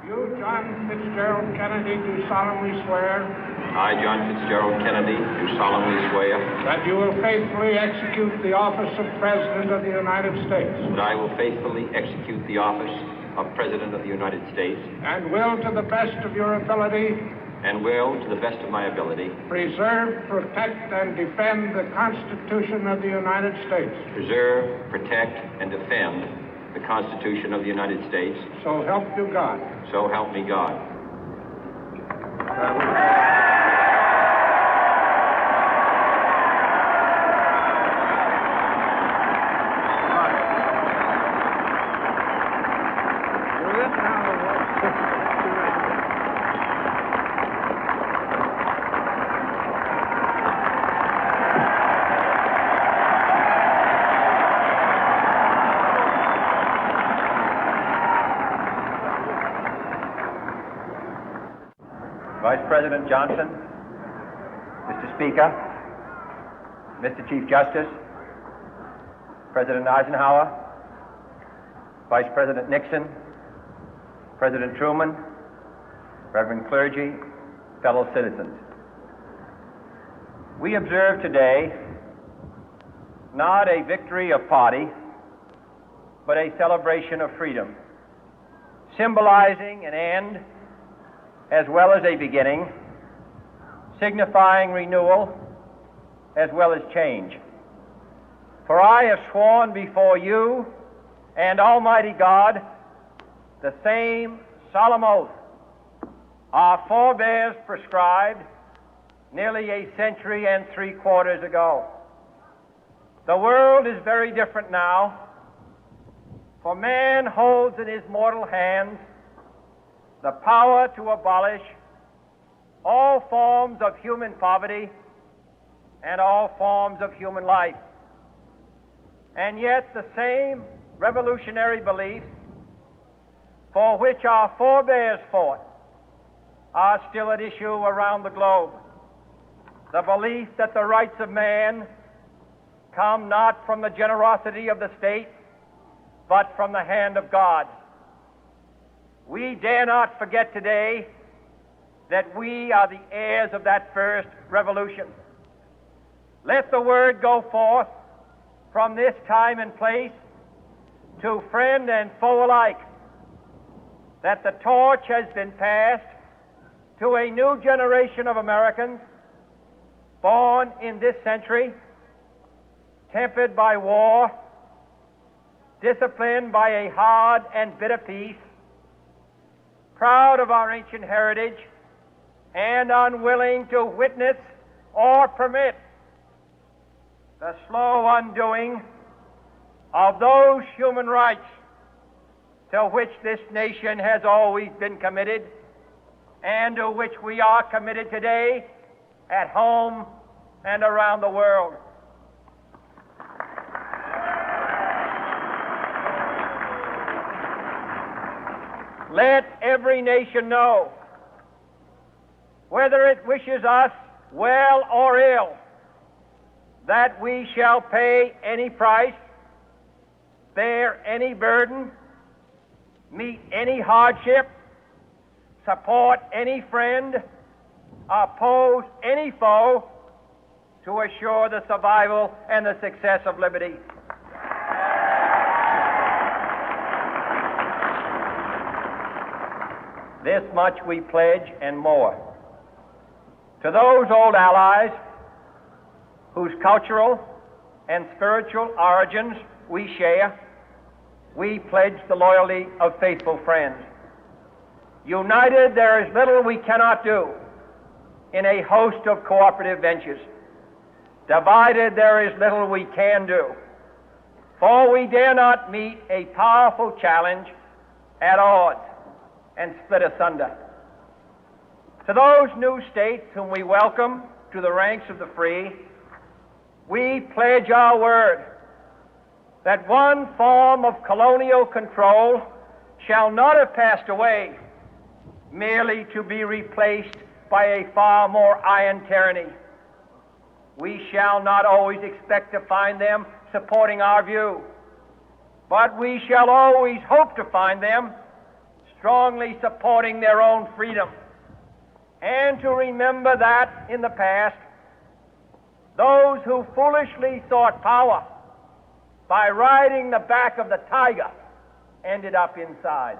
You, John Fitzgerald Kennedy, do solemnly swear. I, John Fitzgerald Kennedy, do solemnly swear. That you will faithfully execute the office of President of the United States. That I will faithfully execute the office of President of the United States. And will, to the best of your ability. And will, to the best of my ability. Preserve, protect, and defend the Constitution of the United States. Preserve, protect, and defend the Constitution of the United States. So help you God. So help me God. Vice President Johnson, Mr. Speaker, Mr. Chief Justice, President Eisenhower, Vice President Nixon, President Truman, Reverend clergy, fellow citizens. We observe today not a victory of party, but a celebration of freedom, symbolizing an end as well as a beginning, signifying renewal as well as change. For I have sworn before you and Almighty God the same solemn oath our forebears prescribed nearly a century and 3/4 ago. The world is very different now, for man holds in his mortal hands the power to abolish all forms of human poverty and all forms of human life. And yet the same revolutionary beliefs for which our forebears fought are still at issue around the globe. The belief that the rights of man come not from the generosity of the state, but from the hand of God. We dare not forget today that we are the heirs of that first revolution. Let the word go forth from this time and place to friend and foe alike that the torch has been passed to a new generation of Americans born in this century, tempered by war, disciplined by a hard and bitter peace, proud of our ancient heritage, and unwilling to witness or permit the slow undoing of those human rights to which this nation has always been committed and to which we are committed today at home and around the world. Let every nation know, whether it wishes us well or ill, that we shall pay any price, bear any burden, meet any hardship, support any friend, oppose any foe to assure the survival and the success of liberty. This much we pledge and more. To those old allies whose cultural and spiritual origins we share, we pledge the loyalty of faithful friends. United, there is little we cannot do in a host of cooperative ventures. Divided, there is little we can do, for we dare not meet a powerful challenge at odds and split asunder. To those new states whom we welcome to the ranks of the free, we pledge our word that one form of colonial control shall not have passed away, merely to be replaced by a far more iron tyranny. We shall not always expect to find them supporting our view, but we shall always hope to find them strongly supporting their own freedom, and to remember that in the past, those who foolishly sought power by riding the back of the tiger ended up inside.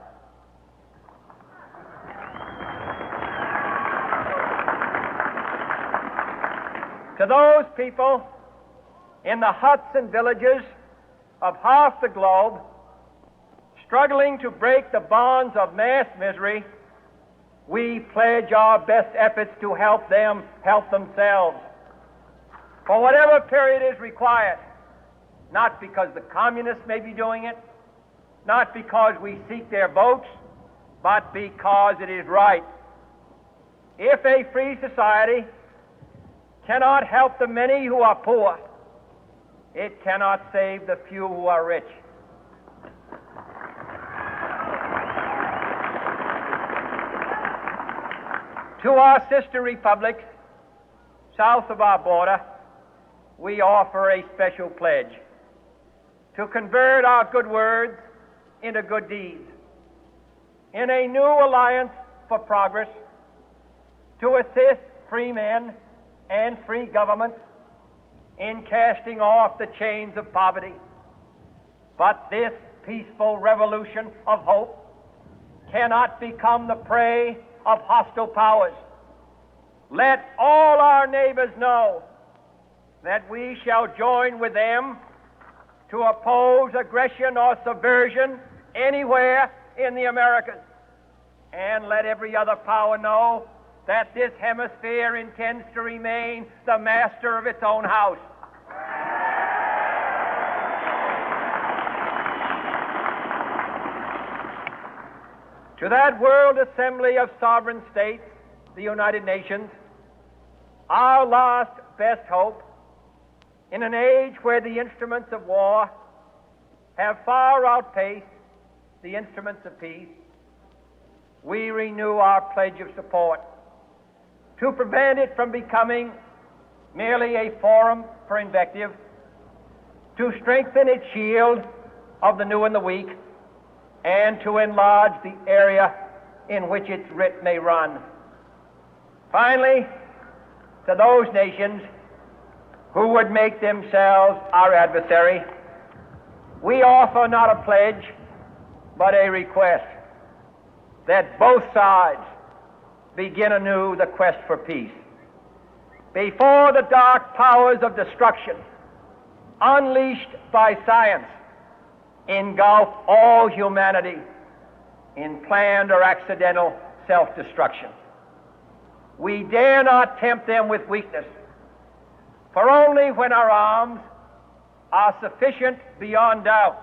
To those people in the huts and villages of half the globe struggling to break the bonds of mass misery, we pledge our best efforts to help them help themselves for whatever period is required, not because the communists may be doing it, not because we seek their votes, but because it is right. If a free society cannot help the many who are poor, it cannot save the few who are rich. To our sister republics south of our border, we offer a special pledge to convert our good words into good deeds, in a new alliance for progress, to assist free men and free governments in casting off the chains of poverty. But this peaceful revolution of hope cannot become the prey of hostile powers. Let all our neighbors know that we shall join with them to oppose aggression or subversion anywhere in the Americas. And let every other power know that this hemisphere intends to remain the master of its own house. To that World Assembly of Sovereign States, the United Nations, our last best hope, in an age where the instruments of war have far outpaced the instruments of peace, we renew our pledge of support to prevent it from becoming merely a forum for invective, to strengthen its shield of the new and the weak, and to enlarge the area in which its writ may run. Finally, to those nations who would make themselves our adversary, we offer not a pledge, but a request that both sides begin anew the quest for peace. Before the dark powers of destruction, unleashed by science, engulf all humanity in planned or accidental self-destruction, we dare not tempt them with weakness, for only when our arms are sufficient beyond doubt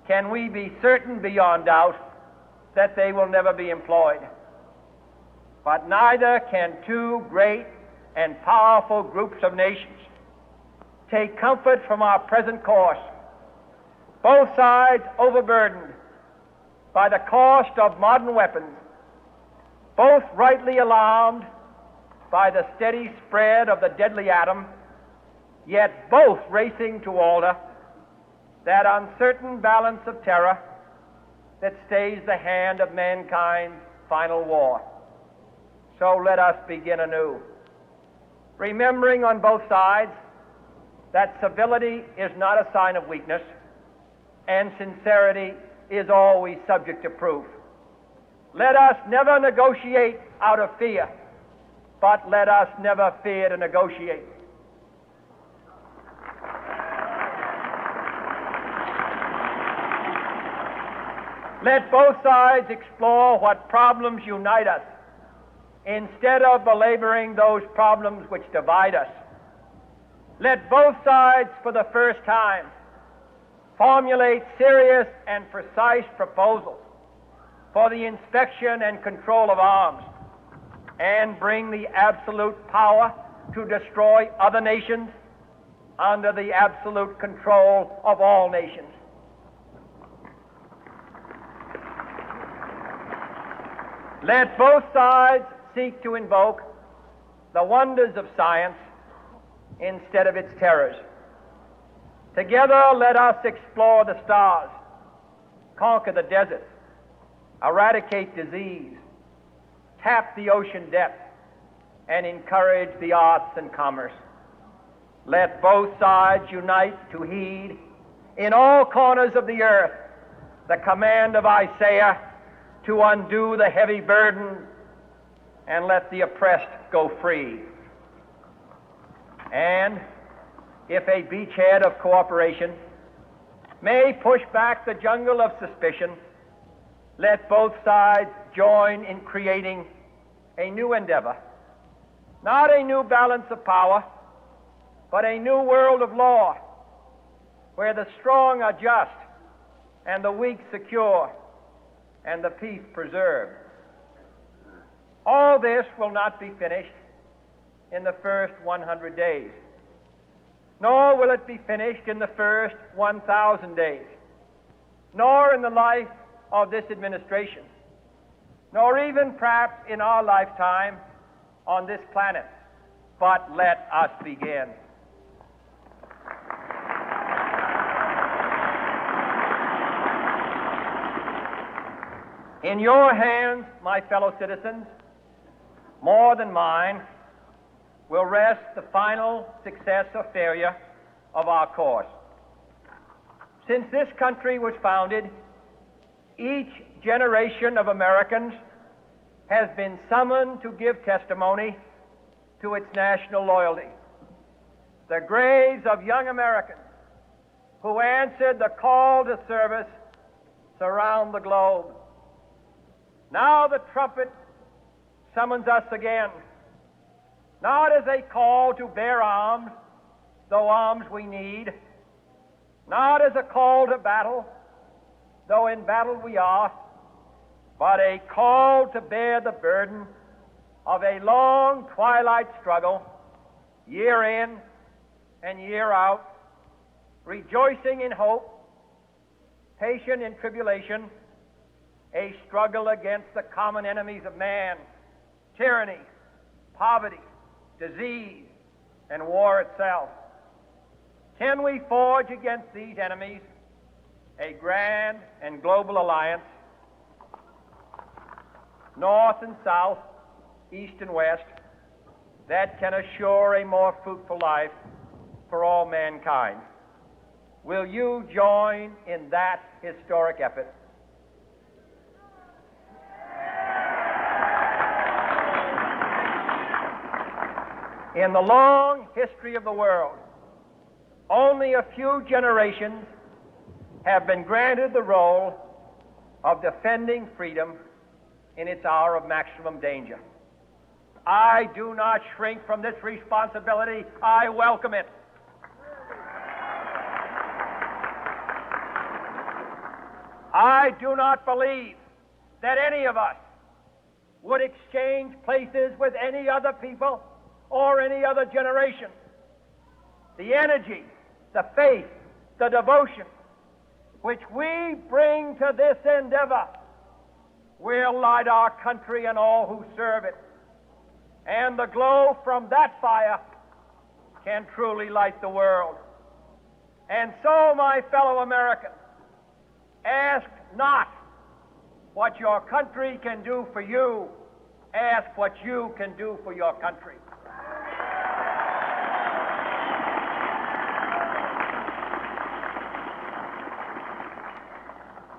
can we be certain beyond doubt that they will never be employed. But neither can two great and powerful groups of nations take comfort from our present course, both sides overburdened by the cost of modern weapons, both rightly alarmed by the steady spread of the deadly atom, yet both racing to alter that uncertain balance of terror that stays the hand of mankind's final war. So let us begin anew, remembering on both sides that civility is not a sign of weakness, and sincerity is always subject to proof. Let us never negotiate out of fear, but let us never fear to negotiate. Let both sides explore what problems unite us, instead of belaboring those problems which divide us. Let both sides, for the first time, formulate serious and precise proposals for the inspection and control of arms, and bring the absolute power to destroy other nations under the absolute control of all nations. Let both sides seek to invoke the wonders of science instead of its terrors. Together, let us explore the stars, conquer the deserts, eradicate disease, tap the ocean depth, and encourage the arts and commerce. Let both sides unite to heed in all corners of the earth the command of Isaiah to undo the heavy burden and let the oppressed go free. And if a beachhead of cooperation may push back the jungle of suspicion, let both sides join in creating a new endeavor, not a new balance of power, but a new world of law, where the strong are just and the weak secure and the peace preserved. All this will not be finished in the first 100 days, nor will it be finished in the first 1,000 days, nor in the life of this administration, nor even perhaps in our lifetime on this planet. But let us begin. In your hands, my fellow citizens, more than mine, will rest the final success or failure of our course. Since this country was founded, each generation of Americans has been summoned to give testimony to its national loyalty. The graves of young Americans who answered the call to service surround the globe. Now the trumpet summons us again, not as a call to bear arms, though arms we need, not as a call to battle, though in battle we are, but a call to bear the burden of a long twilight struggle, year in and year out, rejoicing in hope, patient in tribulation, a struggle against the common enemies of man, tyranny, poverty, disease, and war itself. Can we forge against these enemies a grand and global alliance, north and south, east and west, that can assure a more fruitful life for all mankind? Will you join in that historic effort? In the long history of the world, only a few generations have been granted the role of defending freedom in its hour of maximum danger. I do not shrink from this responsibility. I welcome it. I do not believe that any of us would exchange places with any other people or any other generation. The energy, the faith, the devotion which we bring to this endeavor will light our country and all who serve it. And the glow from that fire can truly light the world. And so, my fellow Americans, ask not what your country can do for you. Ask what you can do for your country.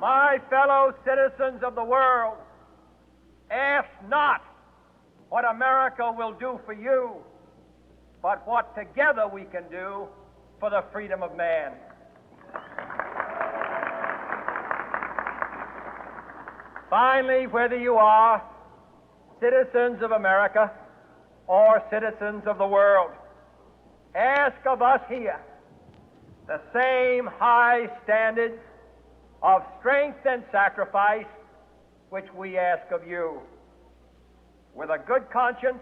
My fellow citizens of the world, ask not what America will do for you, but what together we can do for the freedom of man. Finally, whether you are citizens of America or citizens of the world, ask of us here the same high standards of strength and sacrifice which we ask of you. With a good conscience